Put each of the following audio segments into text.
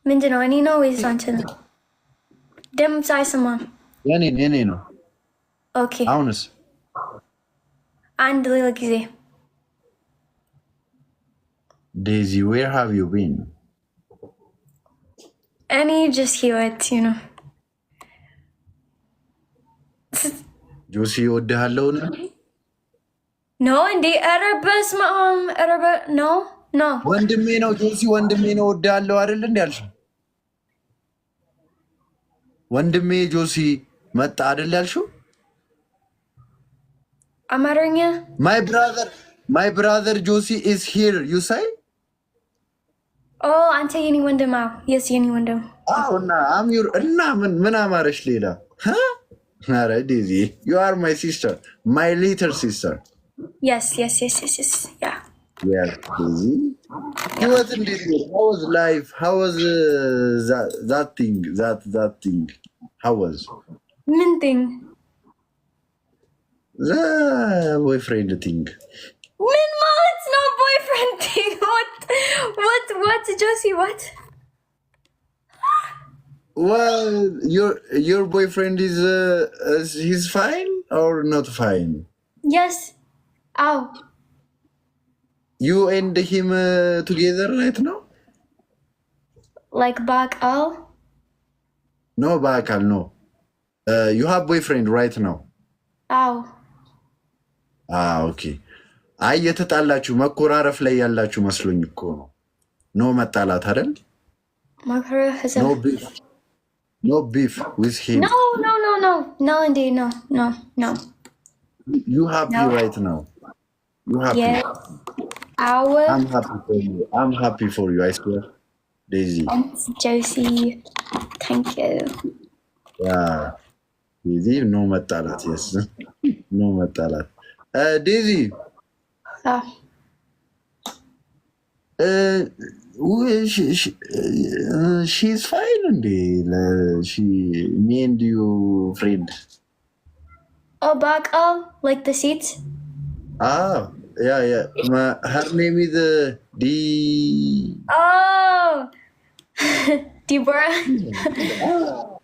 ምንድነው? እኔ ነው ወይስ አንተ ነው? ድምፅ አይሰማም። የኔ ነው። ኦኬ አሁንስ? አንድ ሌላ ጊዜ ዴዚ ዌር ሃቭ ዩ ቢን? እኔ ጀስት ህይወት ነው። ጆሲ እወድሃለሁ ነው እንዴ? ኧረ በስመ አብ! ኧረ ኖ ወንድሜ ነው ጆሲ፣ ወንድሜ ነው። እወድሃለሁ አይደል እንዴ ያልሽው? ወንድሜ ጆሲ መጣ አይደል ያልሽው? አማርኛ ማይ ብራዘር ጆሲ ኢዝ ሂር ዩ ሳይ። አንተ የኔ ወንድም? የስ የኔ ወንድም። እና አምዩር እና ምን አማረሽ ሌላ? ኧረ ዴዚ ዩ አር ማይ ሲስተር፣ ማይ ሊትል ሲስተር። የስ ያ ዴዚ ህይወት እንዴት ነው? how was life? how was that thing? how was ምን thing? the boyfriend thing. ምን ማለት ነው boyfriend thing? what Josie, what? Well, your boyfriend is he's fine or not fine? Yes. You and him together right now? Like back all? No, bakal no. You have boyfriend right now? Okay. አይ የተጣላችሁ መኮራረፍ ላይ ያላችሁ መስሎኝ እኮ ነው። ኖ መጣላት አይደል? No beef with him. No, indeed, no. You happy right now? You happy? Yeah. I'm happy for you. I'm happy for you, I swear. Daisy. Thanks, Josie. Thank you. Yeah. Daisy, no matalat, yes. No matalat. Daisy. She's fine, and me and you friend. Back all like the seats. Yeah. Her name is Deborah.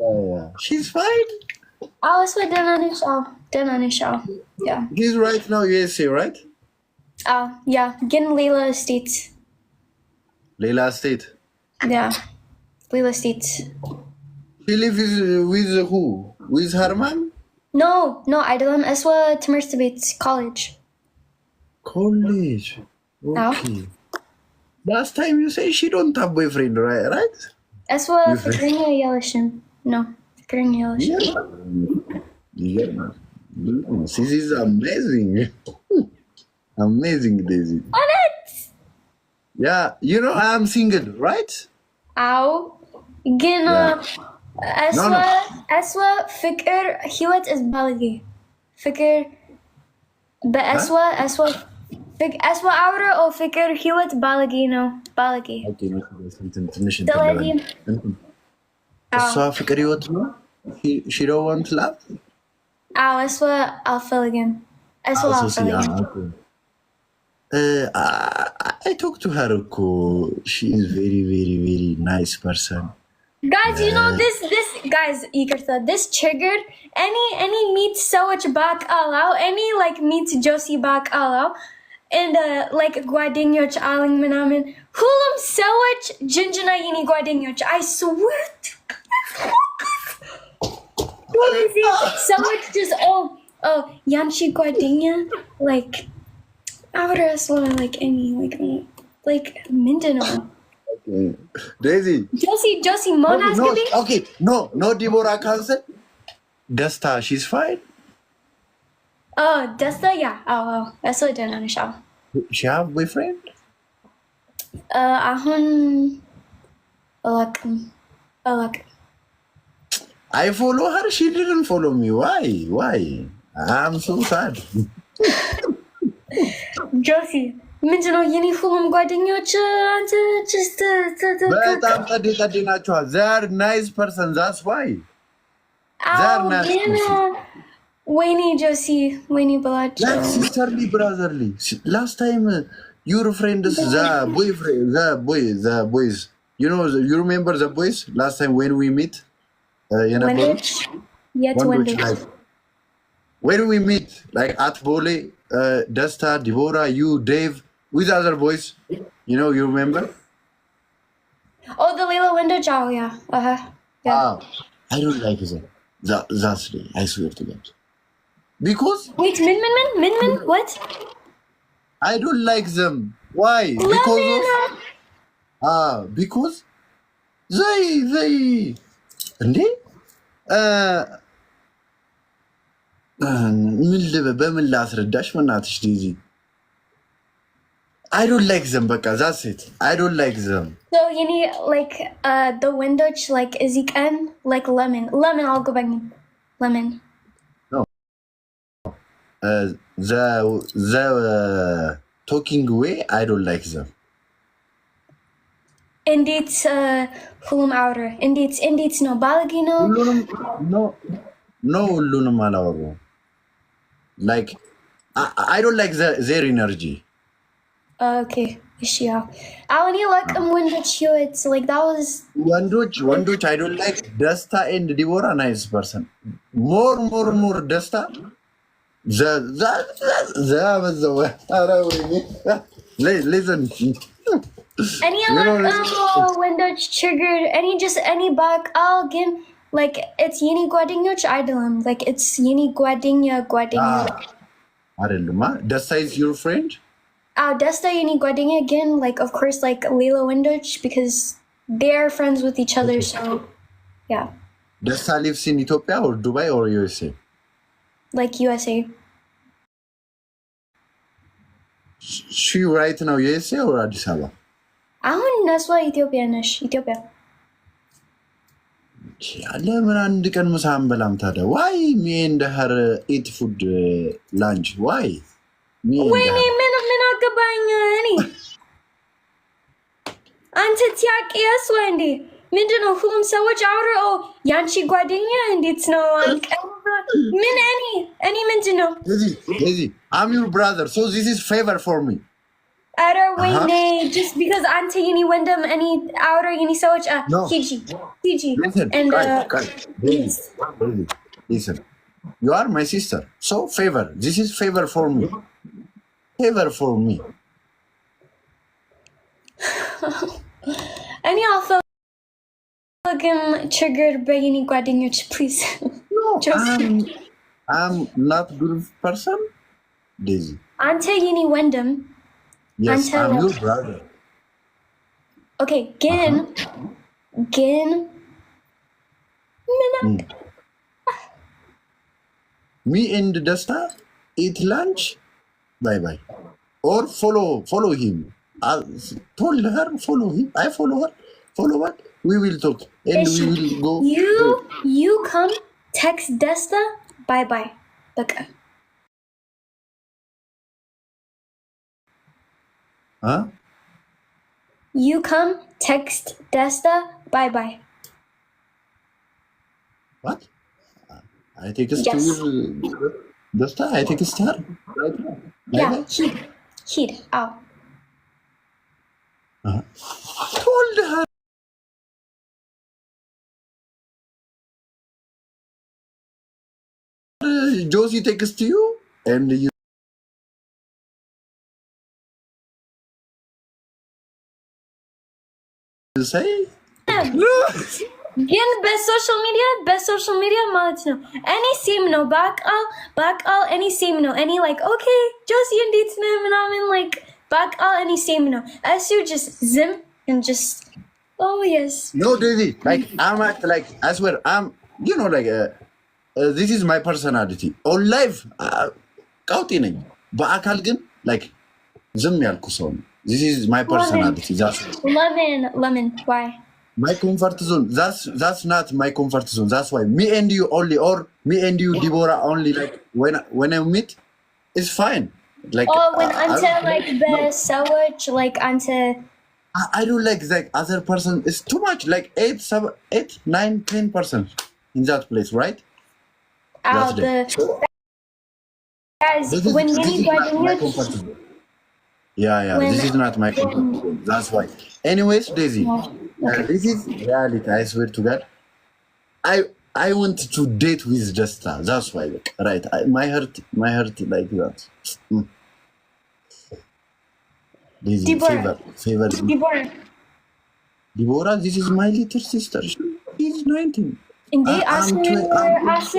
Yeah. She's fine. It's with done on his show. Yeah. He's right now USA, right? Yeah. Getting Layla Estates. Layla Estate? Yeah. Layla Estates. She lives with who? With her mom? No, አይደለም እሷ ትምህርት ቤት college. Okay. Last time you say she don't have boyfriend, right? እሷ ፍቅረኛ የለሽም? No, ፍቅረኛ የለሽም? Yeah. This is amazing. Amazing, Daisy. What? Yeah, you know I am single, right? ግን أسوأ فكر هيوت is بالغي فكر أسوأ عورة أو فكر هيوت بالغي بالغي. أسوأ فكر هيوت no? She don't want love? أسوأ أفلجن أسوأ أفلجن. I talked to her. She is very, very, very nice person. Guys, you know this guys, this triggered any meet ሰዎች ባቃላው any like meet Josie ባቃላው and like ጓደኞች አለኝ ምናምን ሁሉም ሰዎች ጅንጅና የኔ ጓደኞች I swear ሰዎች just ያንቺ ጓደኛ like አብረስ like any like ምንድነው? Daisy. Josie, Mona's giving? Okay, no, Deborah cancel. Desta, she's fine. Desta, yeah. That's what I did on the show. She have boyfriend? Ahun, I follow her. She didn't follow me. Why? I'm so sad. Josie. ምንድነው የኔ ሁሉም ጓደኞች አንተ just በጣም ጠዴ ናቸዋል። they're nice person, that's why they're nice. ወይኔ ጆሲ ወይኔ ብላቸው like sisterly brotherly. Last time your friends the boys you know, you remember the boys last time when we meet? ወንዶች የት ወንዶች? Like, when we meet, like at Bole, Desta, Deborah, you, Dave, with other boys, you know, you remember? Oh, the Lila ወንዶች? Oh, yeah. Yeah. I don't like them. That's the, I swear to God. Because Wait, min? What? I don't like them. Why? Because they እንዴ በምን ላስረዳሽ በእናትሽ ዲዚ I don't like them በቃ that's it. I don't like them. So you need like the ወንዶች like እዚህ ቀን like lemon አልገባኝም. Lemon. No. The talking way I don't like them. እንዴት ሁሉም አውረ እንዴት ነው ባለጌ ነው? No ሁሉንም አላወራሁም. Like I don't like their energy. Okay, እሺ ያው አሁን የለቅም ወንዶች ህይወት like that was ወንዶች I don't like ደስታ and Deborah nice person. More ደስታ listen. እኔ የለቅም ወንዶች ችግር እኔ በቃል ግን like it's የኔ ጓደኞች አይደለም like it's የኔ ጓደኛ አይደለም ደስታ is your friend? Desta የኔ ጓደኛ ግን like of course like ሌላ ወንዶች because they are friends with each other so yeah. Desta lives in Ethiopia or Dubai or USA? Like USA. She right now USA or Addis Ababa? አሁን እነሷ ኢትዮጵያ ነሽ ኢትዮጵያ ለምን አንድ ቀን ምሳ አንበላም ታዲያ? ዋይ ሚ ኤንድ ሄር ኢት ፉድ ላንች ዋይ ወይኔ ምን አገባኝ እኔ አንተ ቲያቄስ ወንዴ ምንድነው ሁሉም ሰዎች አውረው ያንቺ ጓደኛ እንዴት ነው ምን እኔ ምንድነው እዚህ I'm your brother so this is favor for me. አረ ወይኔ just because አንተ የኔ ወንድም እኔ አውረው የኔ ሰዎች ሂጂ and listen you are my sister so favor this is favor for me. እኔ አልፈልግም ችግር በየኔ ጓደኞች please. I'm not good person Daisy. አንተ የኔ ወንድም yes I'm your brother. Okay ግን me and Desta eat lunch bye or follow him. I told her follow him. I follow her. Follow what? We will talk and we will go. You come text Desta bye okay. Huh? You come text Desta bye. What? I text yes. to Desta. I text her. Right now. Yeah, he'd out. Told her. Josie text you and you say ግን በሶሻል ሚዲያ ማለት ነው እኔ ሴም ነው በቃል እኔ ሴም ነው እኔ like okay ጆሲ እንዴት ነው ምናምን like በቃል እኔ ሴም ነው እሱ just ዝም and just oh yes no Daisy like I'm like I swear I'm you know like this is my personality on live ቀውጤ ነኝ በአካል ግን like ዝም ያልኩ ሰው ነው. This is my personality. That's lemon why my comfort zone. That's not my comfort zone. That's why me and you only or me and you Deborah only like when I meet it's fine like when until like the sandwich like until I don't like that other person is too much like 8, 7, 8, 9, 10% in that place right guys when yeah this is not my comfort zone. That's why anyways Daisy This is reality. I swear to God. I want to date with Justa. That's why, right? My heart like that. This is Deborah. favor. Deborah. Deborah, this is my little sister. She's 19. Hindi, I'm asking